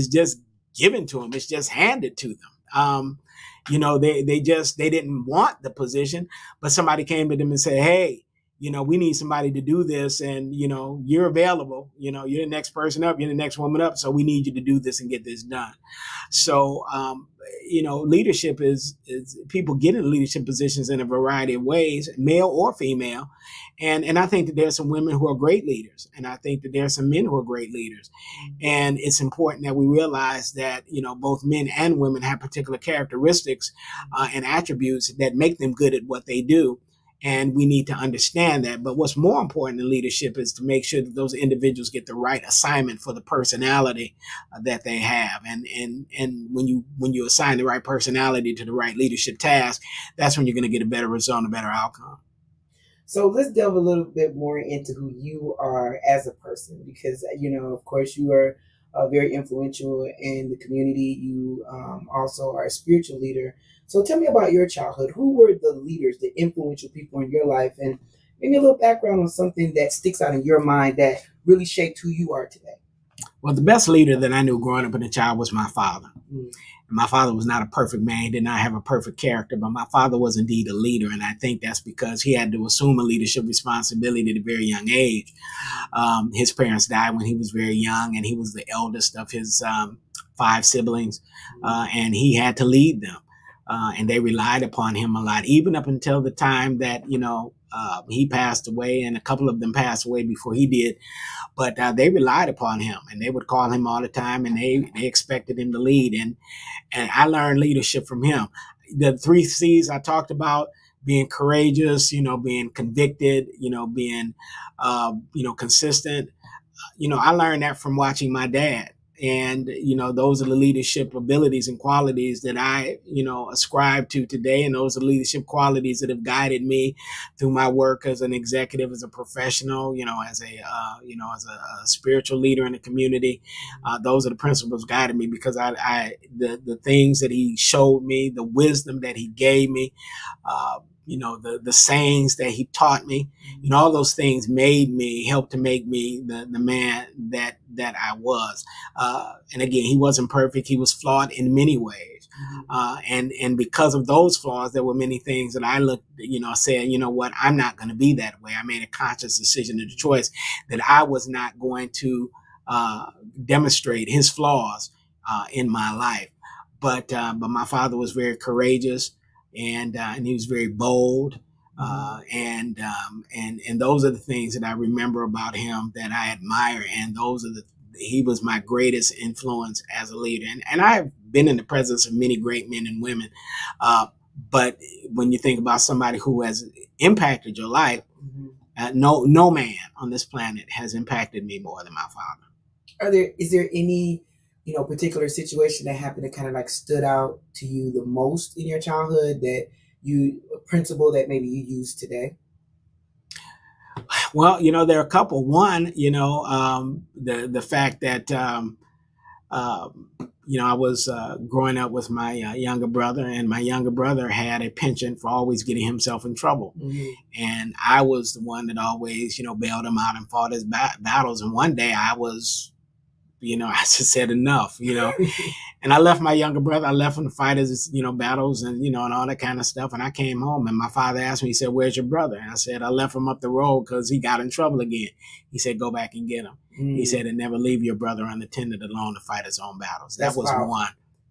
just given to them. It's just handed to them. They didn't want the position, but somebody came to them and said, hey, we need somebody to do this, and you're available. You're the next person up, you're the next woman up, so we need you to do this and get this done. So leadership is people get in leadership positions in a variety of ways, male or female, and I think that there's some women who are great leaders, and I think that there are some men who are great leaders, and it's important that we realize that both men and women have particular characteristics and attributes that make them good at what they do. And we need to understand that. But what's more important in leadership is to make sure that those individuals get the right assignment for the personality that they have. And when you assign the right personality to the right leadership task, that's when you're going to get a better result, a better outcome. So let's delve a little bit more into who you are as a person, because of course, you are very influential in the community. You also are a spiritual leader. So tell me about your childhood. Who were the leaders, the influential people in your life, and maybe a little background on something that sticks out in your mind that really shaped who you are today. Well, the best leader that I knew growing up as a child was my father. Mm. My father was not a perfect man. He did not have a perfect character, but my father was indeed a leader. And I think that's because he had to assume a leadership responsibility at a very young age. His parents died when he was very young, and he was the eldest of his 5 siblings, and he had to lead them. And they relied upon him a lot, even up until the time that, he passed away, and a couple of them passed away before he did. But they relied upon him, and they would call him all the time, and they expected him to lead. And I learned leadership from him. The 3 C's I talked about: being courageous, being convicted, being, consistent. I learned that from watching my dad. And, those are the leadership abilities and qualities that I, ascribe to today. And those are leadership qualities that have guided me through my work as an executive, as a professional, as a spiritual leader in the community. Those are the principles guided me, because the things that he showed me, the wisdom that he gave me, the sayings that he taught me, all those things helped to make me the man that I was. And again, he wasn't perfect. He was flawed in many ways. And because of those flaws, there were many things that I looked, said, what, I'm not going to be that way. I made a conscious decision and a choice that I was not going to demonstrate his flaws in my life. But my father was very courageous, and he was very bold, and those are the things that I remember about him that I admire, and he was my greatest influence as a leader. And I've been in the presence of many great men and women, but when you think about somebody who has impacted your life, no man on this planet has impacted me more than my father. Is there any particular situation that happened that kind of like stood out to you the most in your childhood, that a principle that maybe you use today? Well, there are a couple. One, the fact that I was growing up with my younger brother, and my younger brother had a penchant for always getting himself in trouble. Mm-hmm. And I was the one that always, bailed him out and fought his battles. And one day I was, I just said enough, and I left my younger brother. I left him to fight his, battles and, and all that kind of stuff. And I came home, and my father asked me, he said, "Where's your brother?" And I said, "I left him up the road because he got in trouble again." He said, "Go back and get him." He said, "And never leave your brotber unattended alone to fight his own battles." That was powerful.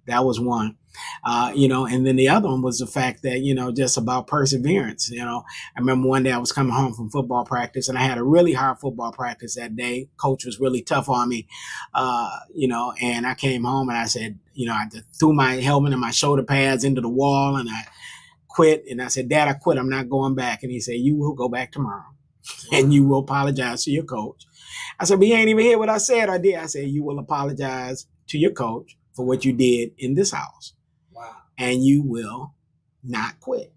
That was one. And then the other one was the fact that, just about perseverance. I remember one day I was coming home from football practice, and I had a really hard football practice that day. Coach was really tough on me, and I came home and I said, I threw my helmet and my shoulder pads into the wall, and I quit. And I said, "Dad, I quit. I'm not going back." And he said, "You will go back tomorrow and you will apologize to your coach." I said, "But you ain't even hear what I said." "I did." I said, "You will apologize to your coach for what you did in this house." Wow. "And you will not quit."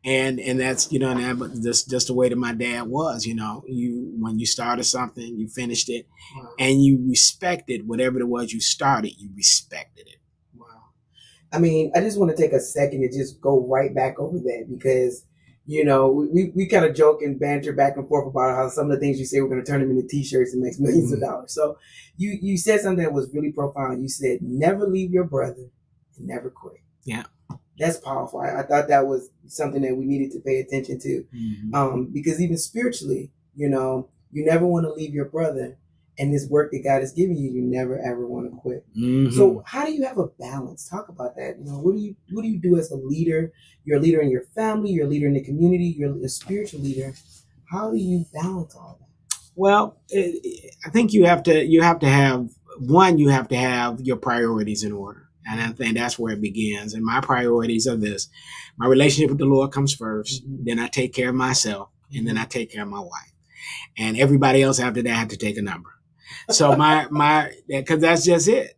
And that's, but just the way that my dad was, when you started something, you finished it. Wow. And you respected whatever it was you started, you respected it. Wow. I mean, I just want to take a second to just go right back over that, because we kind of joke and banter back and forth about how some of the things you say we're going to turn them into t-shirts and make millions of dollars. So you said something that was really profound. You said, never leave your brother and never quit. Yeah. That's powerful. I thought that was something that we needed to pay attention to, because even spiritually, you never want to leave your brother, and this work that God has given you, you never ever want to quit. Mm-hmm. So how do you have a balance? Talk about that. What do you do as a leader? You're a leader in your family. You're a leader in the community. You're a spiritual leader. How do you balance all that? Well, I think you have to have your priorities in order. And I think that's where it begins. And my priorities are this: my relationship with the Lord comes first. Mm-hmm. Then I take care of myself, and then I take care of my wife. And everybody else after that had to take a number. So because that's just it,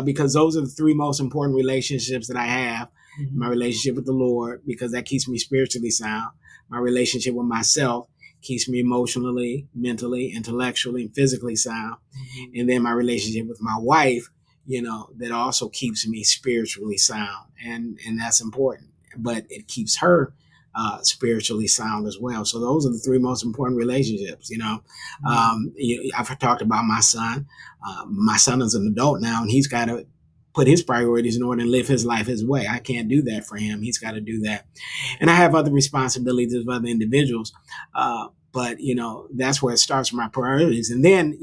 because those are the 3 most important relationships that I have. my relationship with the Lord, because that keeps me spiritually sound. My relationship with myself keeps me emotionally, mentally, intellectually, and physically sound. And then my relationship with my wife, that also keeps me spiritually sound. And that's important. But it keeps her spiritually sound as well. So those are the three most important relationships. I've talked about my son. My son is an adult now, and he's got to put his priorities in order and live his life his way. I can't do that for him. He's got to do that. And I have other responsibilities of other individuals. But, that's where it starts with my priorities. And then,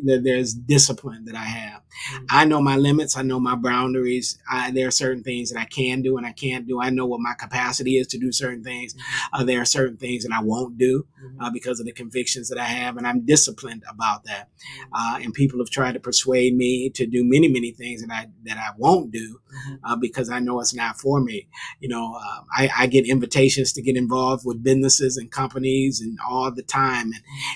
there's discipline that I have. I know my limits. I know my boundaries. There are certain things that I can do and I can't do. I know what my capacity is to do certain things. There are certain things that I won't do because of the convictions that I have. And I'm disciplined about that. And people have tried to persuade me to do many, many things that I won't do because I know it's not for me. I get invitations to get involved with businesses and companies and all the time.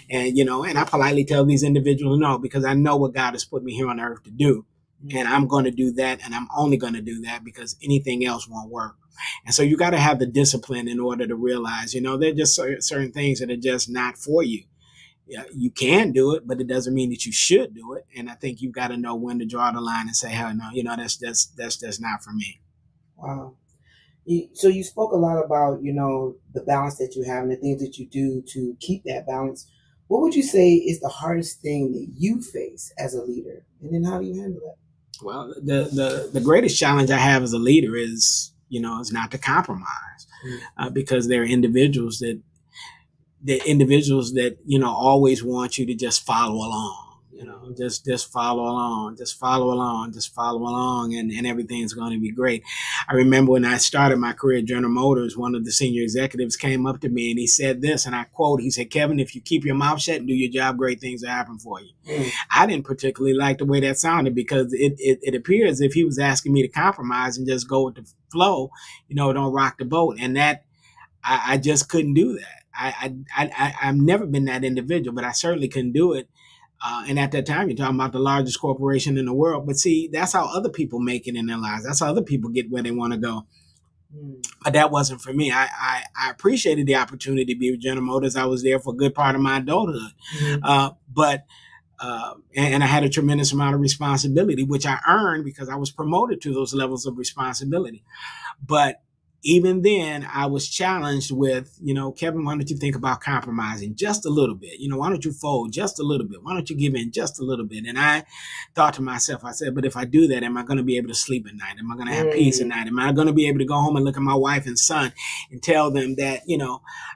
And I politely tell these individuals no, because I know what God has put me here on earth to do. And I'm going to do that. And I'm only going to do that because anything else won't work. And so you got to have the discipline in order to realize, there are just certain things that are just not for you. You can do it, but it doesn't mean that you should do it. And I think you've got to know when to draw the line and say, hell no, that's just not for me. Wow. So you spoke a lot about, the balance that you have and the things that you do to keep that balance. What would you say is the hardest thing that you face as a leader? And then how do you handle that? Well, the greatest challenge I have as a leader is not to compromise because there are individuals that always want you to just follow along. Just follow along, and everything's going to be great. I remember when I started my career at General Motors, one of the senior executives came up to me and he said this, and I quote, he said, "Kevin, if you keep your mouth shut and do your job, great things will happen for you." I didn't particularly like the way that sounded because it appears as if he was asking me to compromise and just go with the flow, don't rock the boat. And that I just couldn't do that. I've never been that individual, but I certainly couldn't do it. And at that time, you're talking about the largest corporation in the world. But see, that's how other people make it in their lives. That's how other people get where they want to go. But that wasn't for me. I appreciated the opportunity to be with General Motors. I was there for a good part of my adulthood. But I had a tremendous amount of responsibility, which I earned because I was promoted to those levels of responsibility. But even then, I was challenged with, Kevin, why don't you think about compromising just a little bit? Why don't you fold just a little bit? Why don't you give in just a little bit? And I thought to myself, I said, but if I do that, am I going to be able to sleep at night? Am I going to have peace at night? Am I going to be able to go home and look at my wife and son and tell them that,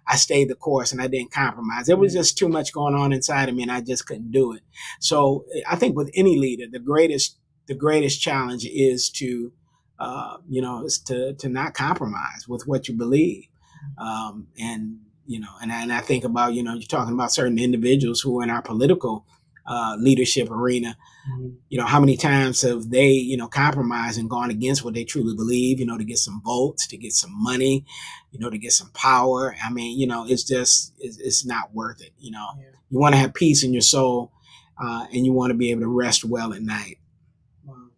I stayed the course and I didn't compromise? There was just too much going on inside of me and I just couldn't do it. So I think with any leader, the greatest challenge is to not compromise with what you believe. And I think about, you're talking about certain individuals who are in our political leadership arena. How many times have they, compromised and gone against what they truly believe, to get some votes, to get some money, to get some power. I mean, it's not worth it. You want to have peace in your soul and you want to be able to rest well at night. Wow.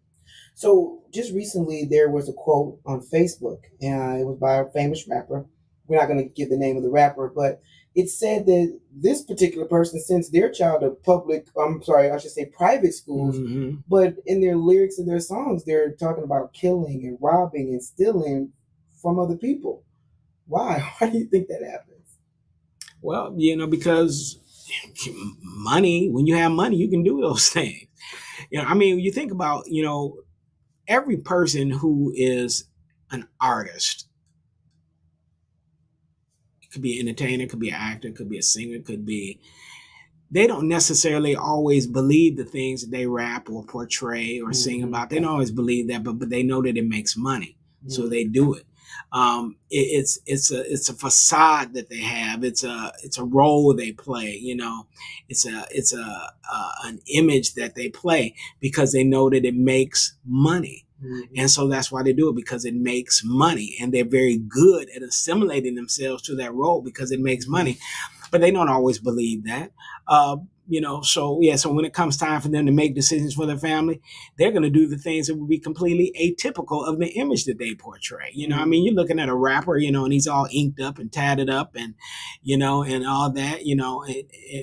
So just recently, there was a quote on Facebook, and it was by a famous rapper. We're not going to give the name of the rapper, but it said that this particular person sends their child to private schools, but in their lyrics of their songs, they're talking about killing and robbing and stealing from other people. Why? Why do you think that happens? Well, because money, when you have money, you can do those things. You think about, every person who is an artist, it could be an entertainer, could be an actor, could be a singer, they don't necessarily always believe the things that they rap or portray or sing about. They don't always believe that, but they know that it makes money. So they do it. It's a facade that they have. It's a role they play. It's an image that they play because they know that it makes money. And so that's why they do it, because it makes money, and they're very good at assimilating themselves to that role because it makes money. But they don't always believe that. So yeah, so when it comes time for them to make decisions for their family, they're going to do the things that would be completely atypical of the image that they portray. I mean, you're looking at a rapper, and he's all inked up and tatted up and, and all that,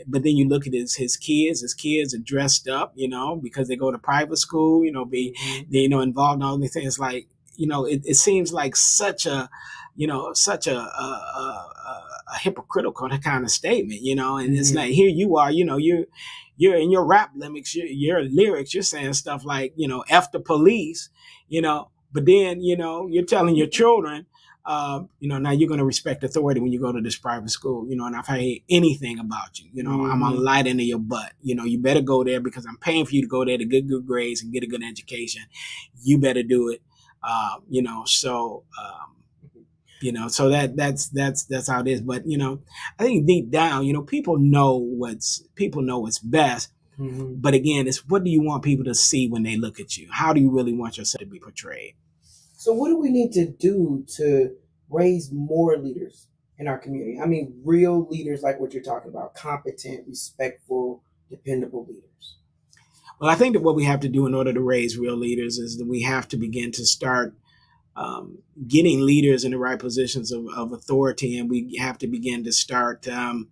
but then you look at his kids are dressed up, because they go to private school, they, involved in all these things. Like, it seems like such a hypocritical kind of statement, and it's like, here you are, you're in your rap lyrics, your lyrics, you're saying stuff like, F the police, but then, you're telling your children, now you're going to respect authority when you go to this private school, and if I hear anything about you, I'm going to light into your butt. You better go there because I'm paying for you to go there to get good grades and get a good education. You better do it. So that's how it is. But I think deep down, people know what's best. Mm-hmm. But again, it's what do you want people to see when they look at you? How do you really want yourself to be portrayed? So what do we need to do to raise more leaders in our community? I mean, real leaders like what you're talking about, competent, respectful, dependable leaders. Well, I think that what we have to do in order to raise real leaders is that we have to begin to start getting leaders in the right positions of authority, and we have to begin to start, helping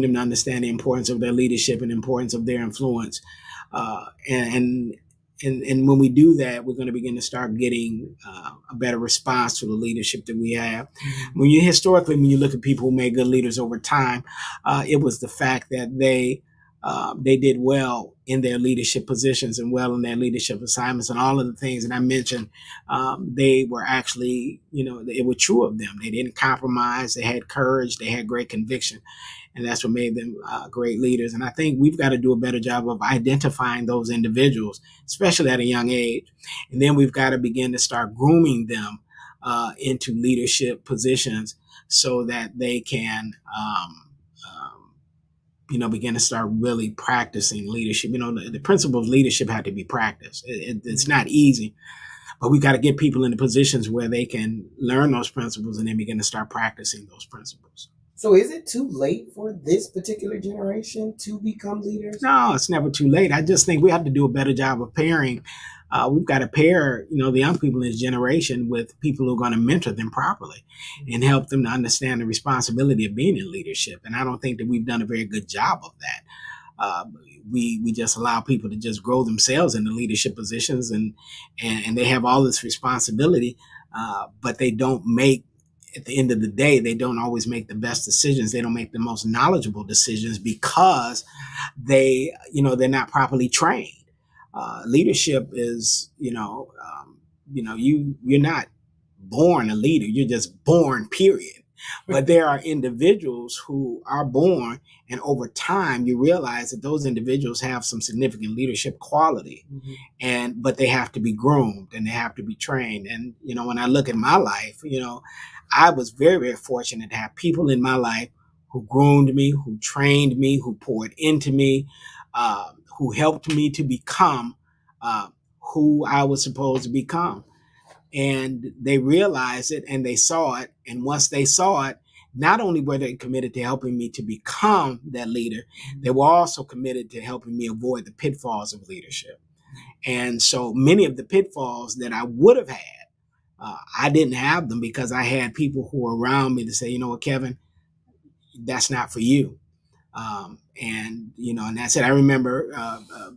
them to understand the importance of their leadership and the importance of their influence. And when we do that, we're going to begin to start getting a better response to the leadership that we have. Mm-hmm. When you look at people who made good leaders over time, it was the fact that they did well in their leadership positions and well in their leadership assignments, and all of the things that I mentioned, they were actually, it was true of them. They didn't compromise. They had courage. They had great conviction. And that's what made them great leaders. And I think we've got to do a better job of identifying those individuals, especially at a young age. And then we've got to begin to start grooming them into leadership positions so that they can begin to start really practicing leadership. The principle of leadership had to be practiced. It's not easy, but we got to get people in the positions where they can learn those principles and then begin to start practicing those principles. So is it too late for this particular generation to become leaders? No, it's never too late. I just think we have to do a better job of pairing. We've got to pair, the young people in this generation with people who are going to mentor them properly and help them to understand the responsibility of being in leadership. And I don't think that we've done a very good job of that. We just allow people to just grow themselves into leadership positions and they have all this responsibility, but they don't make, at the end of the day, they don't always make the best decisions. They don't make the most knowledgeable decisions because they're not properly trained. Leadership is, you're not born a leader. You're just born, period. But there are individuals who are born, and over time you realize that those individuals have some significant leadership quality, but they have to be groomed and they have to be trained. And, when I look at my life, I was very, very fortunate to have people in my life who groomed me, who trained me, who poured into me, who helped me to become who I was supposed to become. And they realized it and they saw it. And once they saw it, not only were they committed to helping me to become that leader, they were also committed to helping me avoid the pitfalls of leadership. And so many of the pitfalls that I would have had, I didn't have them because I had people who were around me to say, you know what, Kevin, that's not for you. And that's it. I remember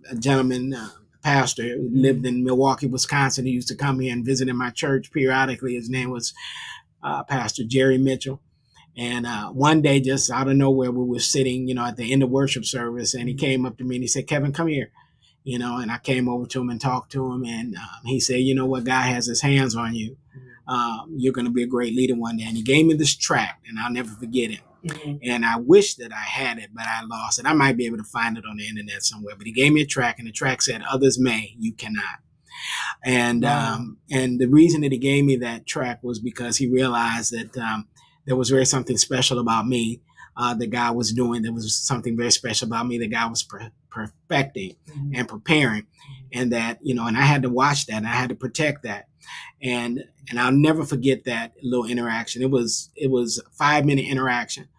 a gentleman, pastor who lived in Milwaukee, Wisconsin. He used to come here and visit in my church periodically. His name was Pastor Jerry Mitchell. And one day, just out of nowhere, we were sitting, at the end of worship service, and he came up to me and he said, Kevin, come here. And I came over to him and talked to him. And he said, you know what, God has his hands on you. You're going to be a great leader one day. And he gave me this tract, and I'll never forget it. And I wish that I had it, but I lost it. I might be able to find it on the internet somewhere. But he gave me a tract, and the tract said, others may, you cannot. And and the reason that he gave me that tract was because he realized that there was very something special about me that God was doing. There was something very special about me that God was perfecting and preparing. And that, and I had to watch that, and I had to protect that. And I'll never forget that little interaction. It was a 5-minute interaction,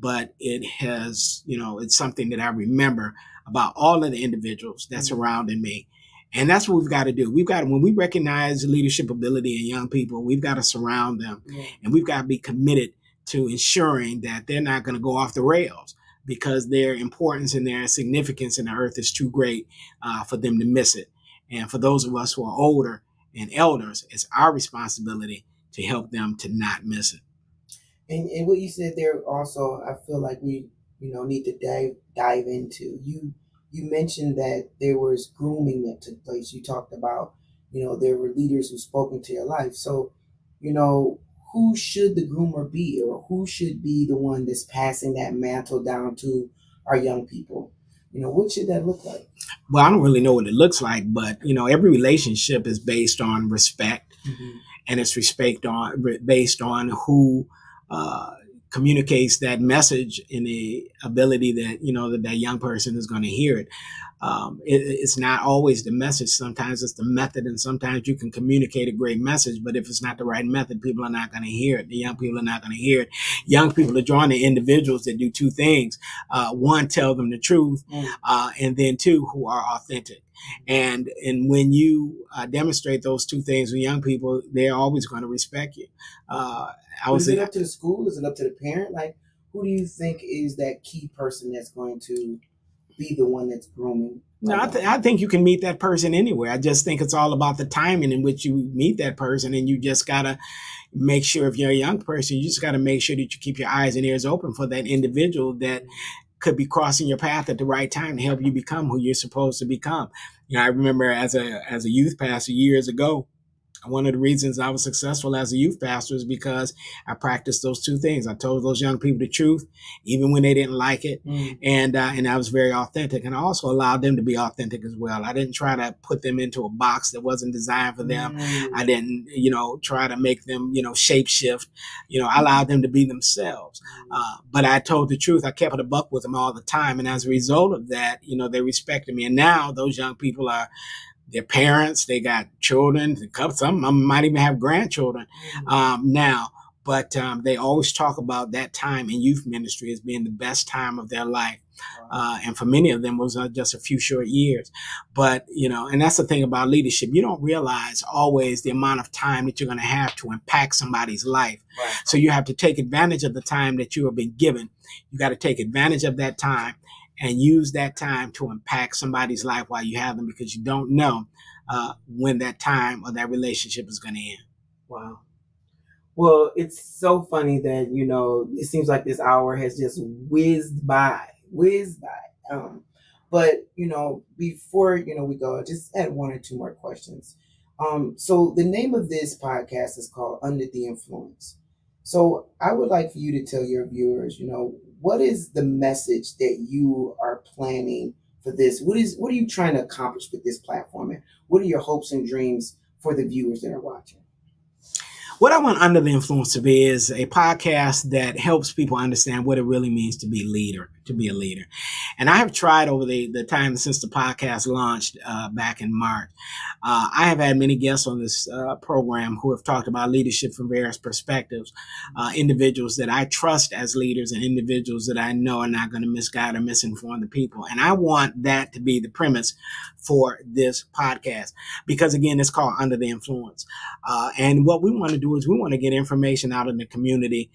but it has, it's something that I remember about all of the individuals that surrounded me. And that's what we've got to do. When we recognize leadership ability in young people, we've got to surround them, and we've got to be committed to ensuring that they're not going to go off the rails, because their importance and their significance in the earth is too great for them to miss it. And for those of us who are older and elders, it's our responsibility to help them to not miss it. And what you said there also, I feel like we need to dive into. You mentioned that there was grooming that took place. You talked about there were leaders who spoke into your life. So who should the groomer be, or who should be the one that's passing that mantle down to our young people? What should that look like? Well, I don't really know what it looks like, but every relationship is based on respect, and it's based on who communicates that message in the ability that that young person is going to hear it. It's not always the message. Sometimes it's the method, and sometimes you can communicate a great message, but if it's not the right method, people are not going to hear it. The young people are not going to hear it. Young people are drawn to individuals that do two things. One, tell them the truth, and then two, who are authentic. And when you demonstrate those two things with young people, they're always going to respect you. Is it up to the school? Is it up to the parent? Like, who do you think is that key person that's going to be the one that's grooming? No, I think you can meet that person anywhere. I just think it's all about the timing in which you meet that person, and you just gotta make sure, if you're a young person, you just gotta make sure that you keep your eyes and ears open for that individual that could be crossing your path at the right time to help you become who you're supposed to become. I remember as a youth pastor years ago, one of the reasons I was successful as a youth pastor is because I practiced those two things. I told those young people the truth, even when they didn't like it. And I was very authentic, and I also allowed them to be authentic as well. I didn't try to put them into a box that wasn't designed for them. I didn't, try to make them, shape shift. I allowed them to be themselves. But I told the truth. I kept it a buck with them all the time. And as a result of that, they respected me. And now those young people are their parents, they got children, some of them might even have grandchildren now, but they always talk about that time in youth ministry as being the best time of their life. And for many of them, it was just a few short years. But, and that's the thing about leadership. You don't realize always the amount of time that you're going to have to impact somebody's life. Right. So you have to take advantage of the time that you have been given. You got to take advantage of that time and use that time to impact somebody's life while you have them, because you don't know when that time or that relationship is going to end. Wow. Well, it's so funny that, it seems like this hour has just whizzed by. But, before, we go, I just add one or two more questions. So the name of this podcast is called Under the Influence. So I would like for you to tell your viewers, what is the message that you are planning for this? What are you trying to accomplish with this platform? And what are your hopes and dreams for the viewers that are watching? What I want Under the Influence to be is a podcast that helps people understand what it really means to be a leader. And I have tried over the time since the podcast launched back in March. I have had many guests on this program who have talked about leadership from various perspectives, individuals that I trust as leaders and individuals that I know are not going to misguide or misinform the people. And I want that to be the premise for this podcast, because again, it's called Under the Influence. And what we want to do is we want to get information out in the community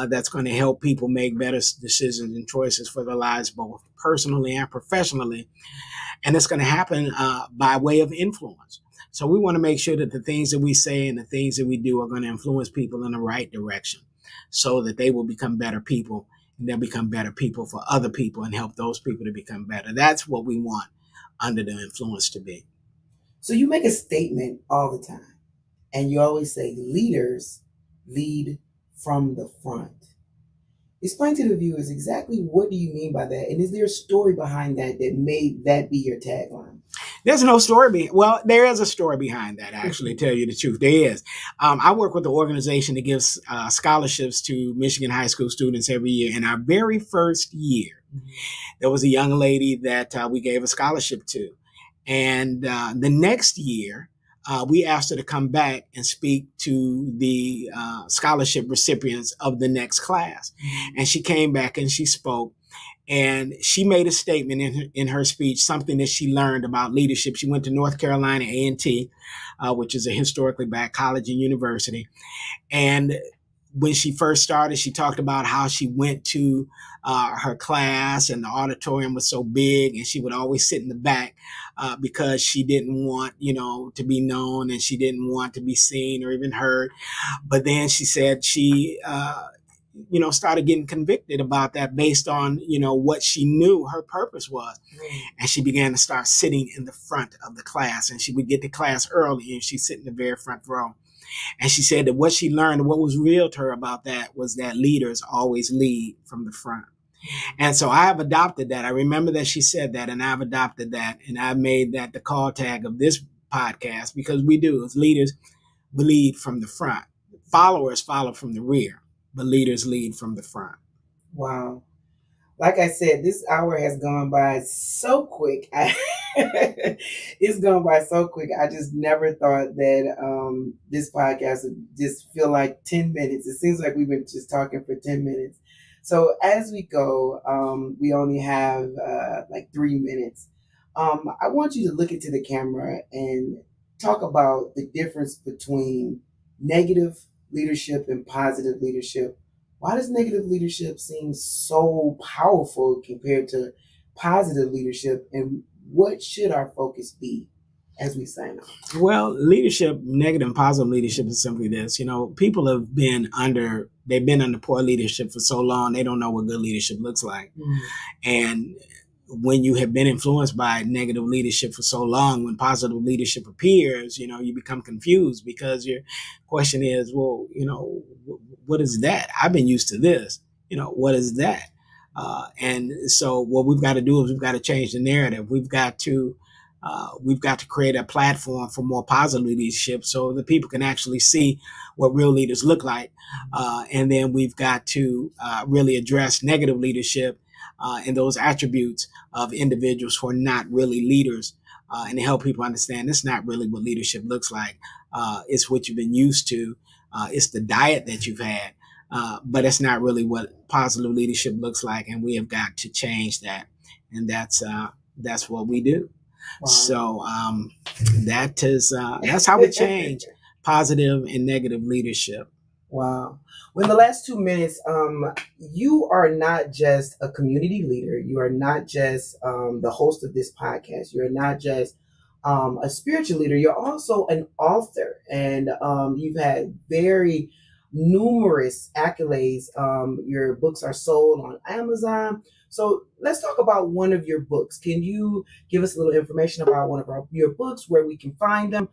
that's going to help people make better decisions and choices for their lives, both personally and professionally. And it's going to happen by way of influence. So we want to make sure that the things that we say and the things that we do are going to influence people in the right direction, so that they will become better people, and they'll become better people for other people and help those people to become better. That's what we want Under the Influence to be. So you make a statement all the time, and you always say leaders lead from the front. Explain to the viewers exactly what do you mean by that, and is there a story behind that made that be your tagline? There's no story. Well, there is a story behind that, actually, tell you the truth. There is. I work with the organization that gives scholarships to Michigan high school students every year. In our very first year, there was a young lady that we gave a scholarship to. And the next year, we asked her to come back and speak to the scholarship recipients of the next class. And she came back and she spoke. And she made a statement in her speech, something that she learned about leadership. She went to North Carolina A&T, which is a historically black college and university. And when she first started, she talked about how she went to her class and the auditorium was so big and she would always sit in the back because she didn't want, to be known and she didn't want to be seen or even heard. But then she said she started getting convicted about that based on, what she knew her purpose was. And she began to start sitting in the front of the class, and she would get to class early and she'd sit in the very front row. And she said that what she learned, what was real to her about that was that leaders always lead from the front. And so I have adopted that. I remember that she said that, and I've adopted that. And I've made that the call tag of this podcast, because we do, as leaders, we lead from the front. Followers follow from the rear, but leaders lead from the front. Wow. Like I said, this hour has gone by so quick. It's gone by so quick. I just never thought that this podcast would just feel like 10 minutes. It seems like we've been just talking for 10 minutes. So as we go, we only have like 3 minutes. I want you to look into the camera and talk about the difference between negative leadership and positive leadership. Why does negative leadership seem so powerful compared to positive leadership? And what should our focus be as we sign off? Well, leadership, negative and positive leadership is simply this. People have been under poor leadership for so long, they don't know what good leadership looks like. And when you have been influenced by negative leadership for so long, when positive leadership appears, you become confused because your question is, well, what is that? I've been used to this. What is that? And so what we've got to do is we've got to change the narrative. We've got to create a platform for more positive leadership so that people can actually see what real leaders look like. And then we've got to really address negative leadership and those attributes of individuals who are not really leaders, and to help people understand it's not really what leadership looks like. It's what you've been used to. It's the diet that you've had, but it's not really what positive leadership looks like. And we have got to change that. And that's what we do. Wow. So that's how we change positive and negative leadership. Wow. Well, in the last 2 minutes, you are not just a community leader. You are not just the host of this podcast. You're not just a spiritual leader. You're also an author, and you've had very numerous accolades. Your books are sold on Amazon. So let's talk about one of your books. Can you give us a little information about one of your books, where we can find them?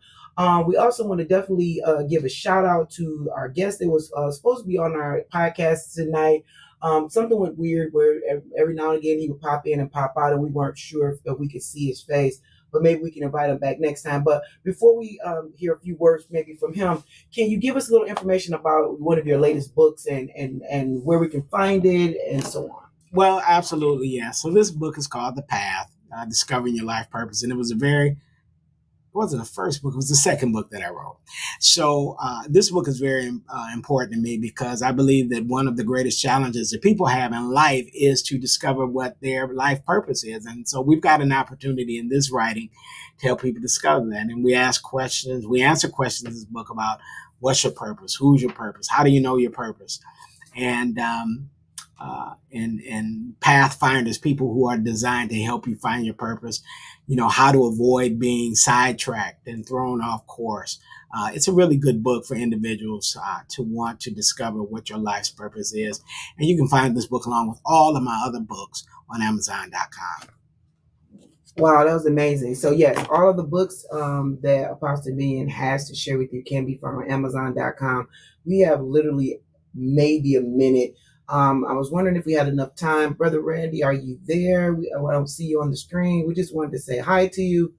We also want to definitely give a shout out to our guest that was supposed to be on our podcast tonight. Something went weird where every now and again he would pop in and pop out, and we weren't sure if we could see his face. But maybe we can invite him back next time. But before we hear a few words maybe from him, can you give us a little information about one of your latest books and where we can find it and so on? Well, absolutely, yeah. So this book is called The Path, Discovering Your Life Purpose. And it wasn't the first book, it was the second book that I wrote. So this book is very important to me because I believe that one of the greatest challenges that people have in life is to discover what their life purpose is. And so we've got an opportunity in this writing to help people discover that. And we ask questions, we answer questions in this book about what's your purpose, who's your purpose, how do you know your purpose? And pathfinders, people who are designed to help you find your purpose, how to avoid being sidetracked and thrown off course. It's a really good book for individuals to want to discover what your life's purpose is. And you can find this book along with all of my other books on Amazon.com. Wow, that was amazing. So yes, all of the books that Apostle Dominion has to share with you can be found on Amazon.com. We have literally maybe a minute. I was wondering if we had enough time. Brother Randy, are you there? I don't see you on the screen. We just wanted to say hi to you.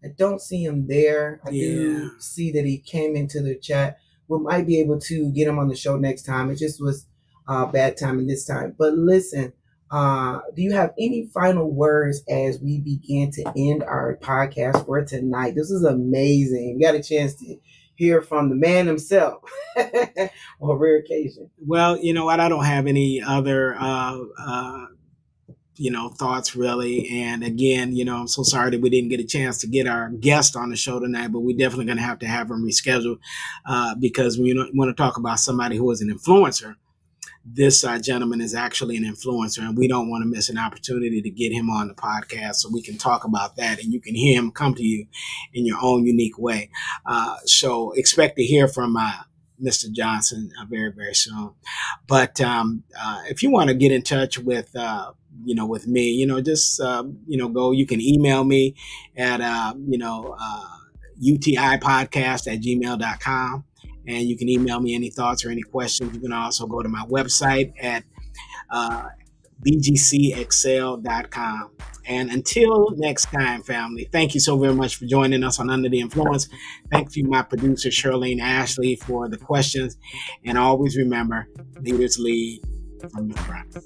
I don't see him there. I do see that he came into the chat. We might be able to get him on the show next time. It just was bad timing this time. But listen, Do you have any final words as we begin to end our podcast for tonight? This is amazing. We got a chance to hear from the man himself on a rare occasion. Well, you know what? I don't have any other thoughts really. And again, I'm so sorry that we didn't get a chance to get our guest on the show tonight, but we're definitely going to have him rescheduled because we want to talk about somebody who is an influencer. This gentleman is actually an influencer, and we don't want to miss an opportunity to get him on the podcast so we can talk about that and you can hear him come to you in your own unique way. So expect to hear from Mr. Johnson very, very soon. But if you want to get in touch with with me, just go. You can email me at utipodcast@gmail.com. And you can email me any thoughts or any questions. You can also go to my website at bgcexcel.com. And until next time, family, thank you so very much for joining us on Under the Influence. Thank you, my producer, Charlene Ashley, for the questions. And always remember, leaders lead from the front.